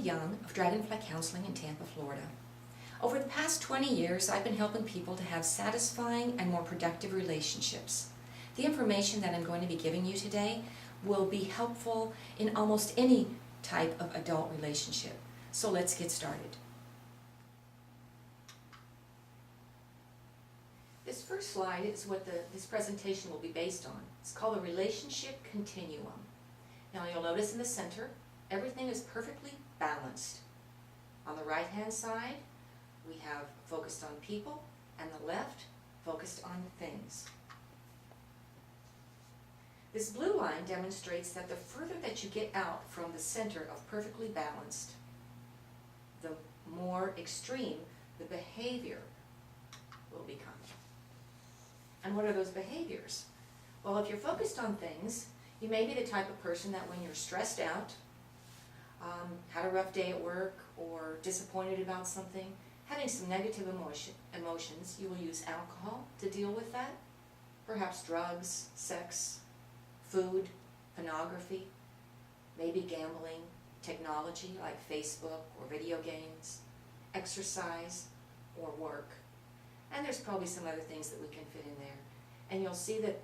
Young of Dragonfly Counseling in Tampa, Florida. Over the past 20 years, I've been helping people to have satisfying and more productive relationships. The information that I'm going to be giving you today will be helpful in almost any type of adult relationship. So let's get started. This first slide is what this presentation will be based on. It's called a relationship continuum. Now you'll notice in the center, everything is perfectly balanced. On the right-hand side, we have focused on people, and the left, focused on things. This blue line demonstrates that the further that you get out from the center of perfectly balanced, the more extreme the behavior will become. And what are those behaviors? Well, if you're focused on things, you may be the type of person that when you're stressed out, had a rough day at work, or disappointed about something, having some negative emotions, you will use alcohol to deal with that. Perhaps drugs, sex, food, pornography, maybe gambling, technology like Facebook or video games, exercise, or work. And there's probably some other things that we can fit in there. And you'll see that,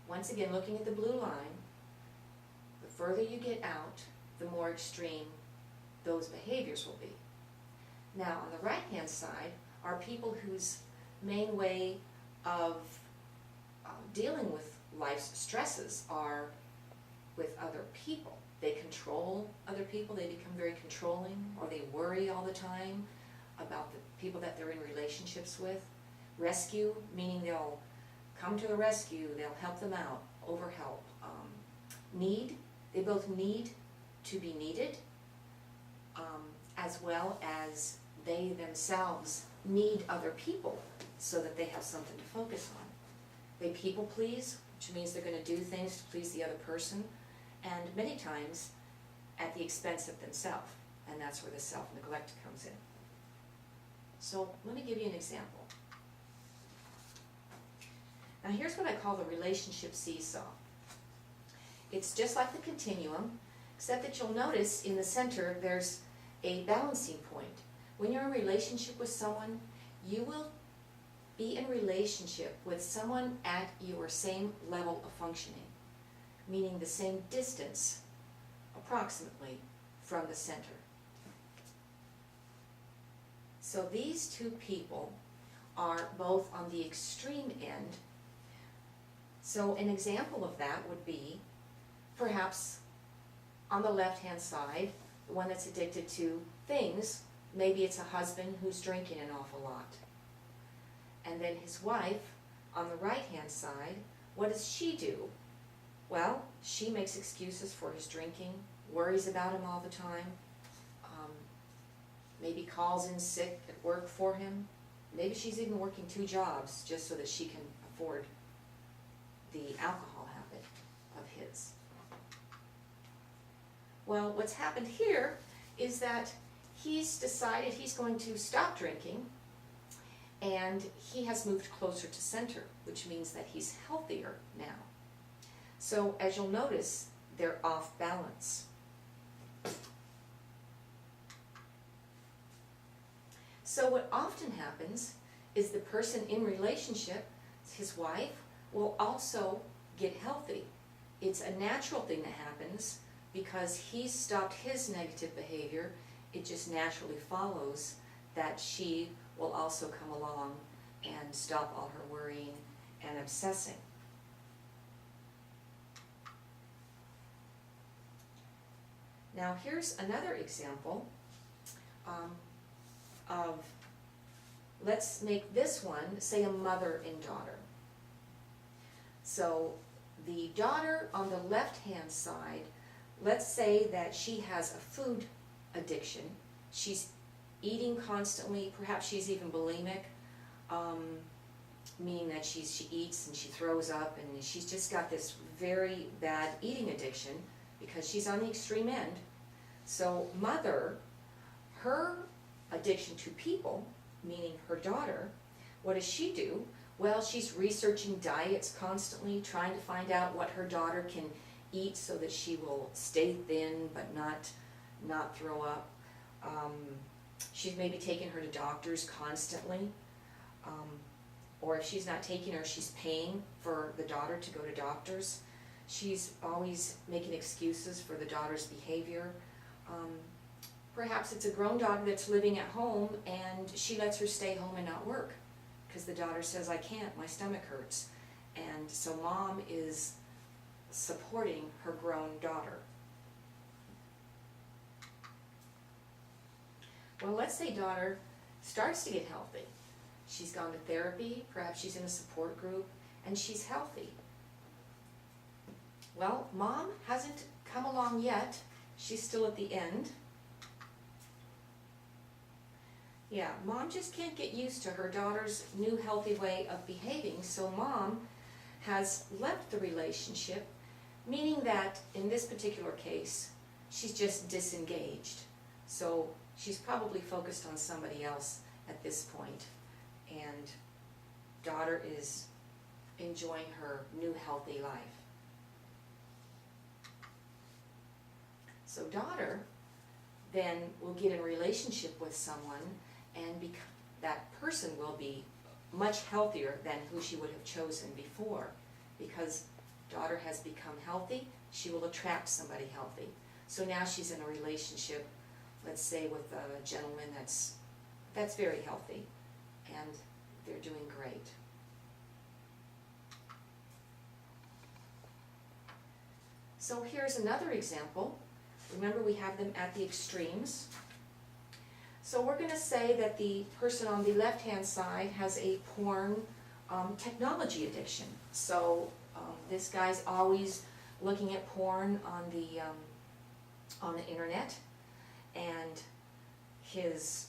once again, looking at the blue line, the further you get out, the more extreme those behaviors will be. Now, on the right-hand side are people whose main way of dealing with life's stresses are with other people. They control other people, they become very controlling, or they worry all the time about the people that they're in relationships with. Rescue, meaning they'll come to the rescue, they'll help them out, overhelp. Need, they both need to be needed, as well as they themselves need other people so that they have something to focus on. They people please, which means they're going to do things to please the other person, and many times at the expense of themselves, and that's where the self-neglect comes in. So let me give you an example. Now here's what I call the relationship seesaw. It's just like the continuum, except that you'll notice in the center there's a balancing point. When you're in a relationship with someone, you will be in relationship with someone at your same level of functioning, meaning the same distance, approximately, from the center. So these two people are both on the extreme end. So an example of that would be, perhaps on the left-hand side, the one that's addicted to things, maybe it's a husband who's drinking an awful lot. And then his wife, on the right-hand side, what does she do? Well, she makes excuses for his drinking, worries about him all the time, maybe calls in sick at work for him. Maybe she's even working 2 jobs just so that she can afford the alcohol habit of his. Well, what's happened here is that he's decided he's going to stop drinking, and he has moved closer to center, which means that he's healthier now. So as you'll notice, they're off balance. So what often happens is the person in relationship, his wife, will also get healthy. It's a natural thing that happens because he's stopped his negative behavior. It just naturally follows that she will also come along and stop all her worrying and obsessing. Now here's another example of, let's make this one, say, a mother and daughter. So the daughter on the left-hand side, let's say that she has a food addiction. She's eating constantly, perhaps she's even bulimic, meaning that she eats and she throws up, and she's just got this very bad eating addiction because she's on the extreme end. So mother, her addiction to people, meaning her daughter, what does she do? Well, she's researching diets constantly, trying to find out what her daughter can eat so that she will stay thin but not throw up. She's maybe taking her to doctors constantly. Or if she's not taking her, she's paying for the daughter to go to doctors. She's always making excuses for the daughter's behavior. Perhaps it's a grown daughter that's living at home and she lets her stay home and not work because the daughter says, I can't, my stomach hurts. And so mom is supporting her grown daughter. Well, let's say daughter starts to get healthy. She's gone to therapy, perhaps she's in a support group, and she's healthy. Well, mom hasn't come along yet. She's still at the end. Yeah, mom just can't get used to her daughter's new healthy way of behaving, so mom has left the relationship, meaning that in this particular case, she's just disengaged. So she's probably focused on somebody else at this point, and daughter is enjoying her new healthy life. So daughter then will get in a relationship with someone, and that person will be much healthier than who she would have chosen before. Because daughter has become healthy, she will attract somebody healthy. So now she's in a relationship, let's say with a gentleman that's very healthy, and they're doing great. So here's another example. Remember, we have them at the extremes. So we're going to say that the person on the left-hand side has a porn technology addiction. So this guy's always looking at porn on the internet, and his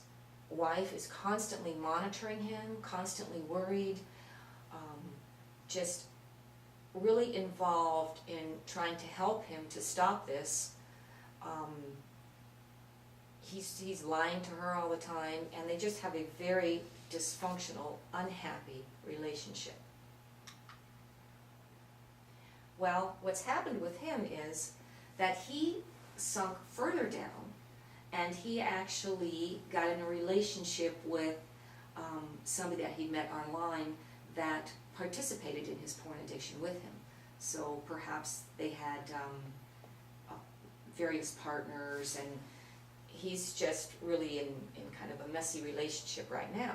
wife is constantly monitoring him, constantly worried, just really involved in trying to help him to stop this. He's lying to her all the time, and they just have a very dysfunctional, unhappy relationship. Well, what's happened with him is that he sunk further down, and he actually got in a relationship with somebody that he met online that participated in his porn addiction with him. So perhaps they had various partners, and he's just really in kind of a messy relationship right now.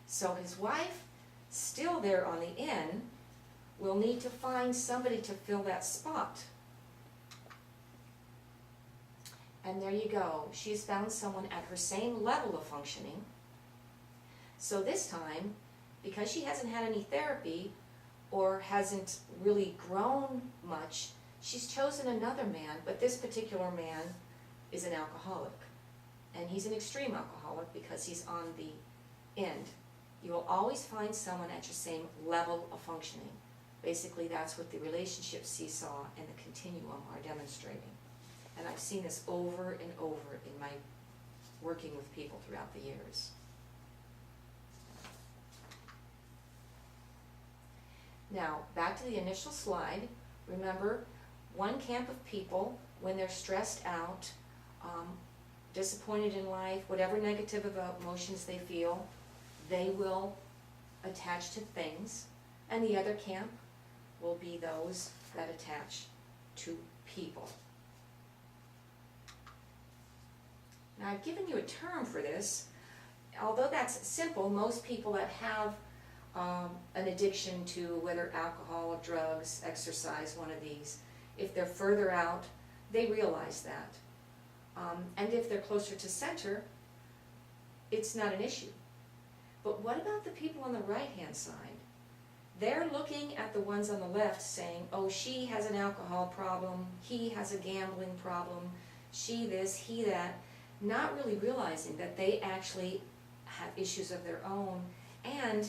So his wife, still there on the end, will need to find somebody to fill that spot. And there you go. She's found someone at her same level of functioning. So this time, because she hasn't had any therapy or hasn't really grown much, she's chosen another man, but this particular man is an alcoholic. And he's an extreme alcoholic because he's on the end. You will always find someone at your same level of functioning. Basically, that's what the relationship seesaw and the continuum are demonstrating. And I've seen this over and over in my working with people throughout the years. Now, back to the initial slide. Remember, one camp of people, when they're stressed out, disappointed in life, whatever negative emotions they feel, they will attach to things. And the other camp will be those that attach to people. Now, I've given you a term for this. Although that's simple, most people that have an addiction to whether alcohol or drugs, exercise, one of these, if they're further out, they realize that. And if they're closer to center, it's not an issue. But what about the people on the right-hand side? They're looking at the ones on the left saying, oh, she has an alcohol problem, he has a gambling problem, she this, he that, not really realizing that they actually have issues of their own and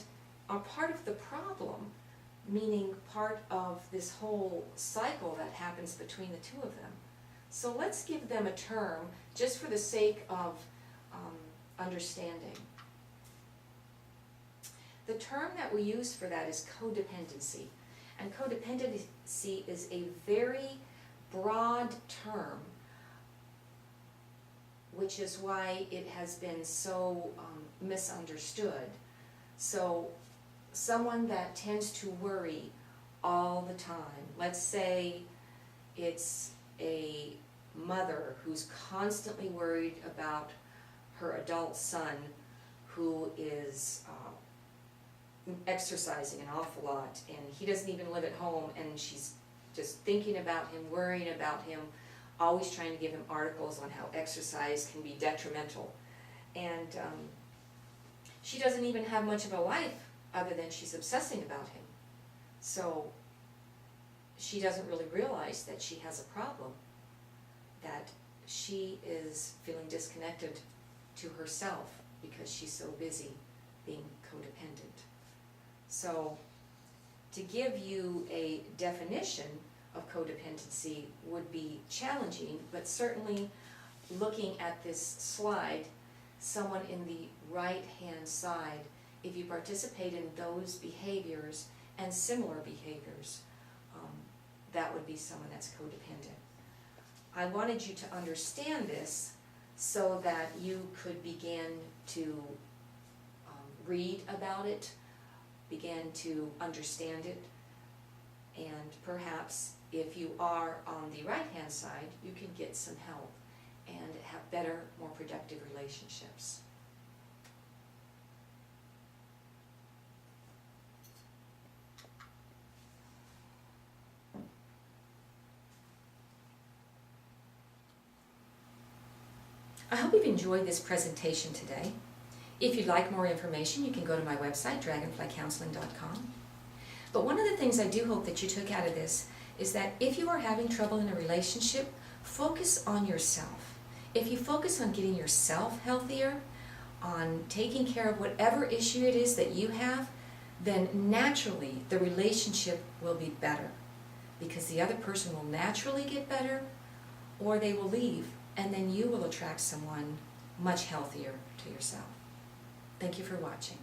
are part of the problem, meaning part of this whole cycle that happens between the two of them. So let's give them a term just for the sake of understanding. The term that we use for that is codependency. And codependency is a very broad term which is why it has been so misunderstood. So someone that tends to worry all the time, let's say it's a mother who's constantly worried about her adult son who is exercising an awful lot, and he doesn't even live at home, and she's just thinking about him, worrying about him, always trying to give him articles on how exercise can be detrimental. And she doesn't even have much of a life other than she's obsessing about him. So she doesn't really realize that she has a problem, that she is feeling disconnected to herself because she's so busy being codependent. So to give you a definition of codependency would be challenging, but certainly looking at this slide, someone in the right-hand side, if you participate in those behaviors and similar behaviors, that would be someone that's codependent. I wanted you to understand this so that you could begin to read about it, begin to understand it, and perhaps if you are on the right-hand side, you can get some help and have better, more productive relationships. I hope you've enjoyed this presentation today. If you'd like more information, you can go to my website, dragonflycounseling.com. But one of the things I do hope that you took out of this is that if you are having trouble in a relationship, focus on yourself. If you focus on getting yourself healthier, on taking care of whatever issue it is that you have, then naturally the relationship will be better, because the other person will naturally get better, or they will leave, and then you will attract someone much healthier to yourself. Thank you for watching.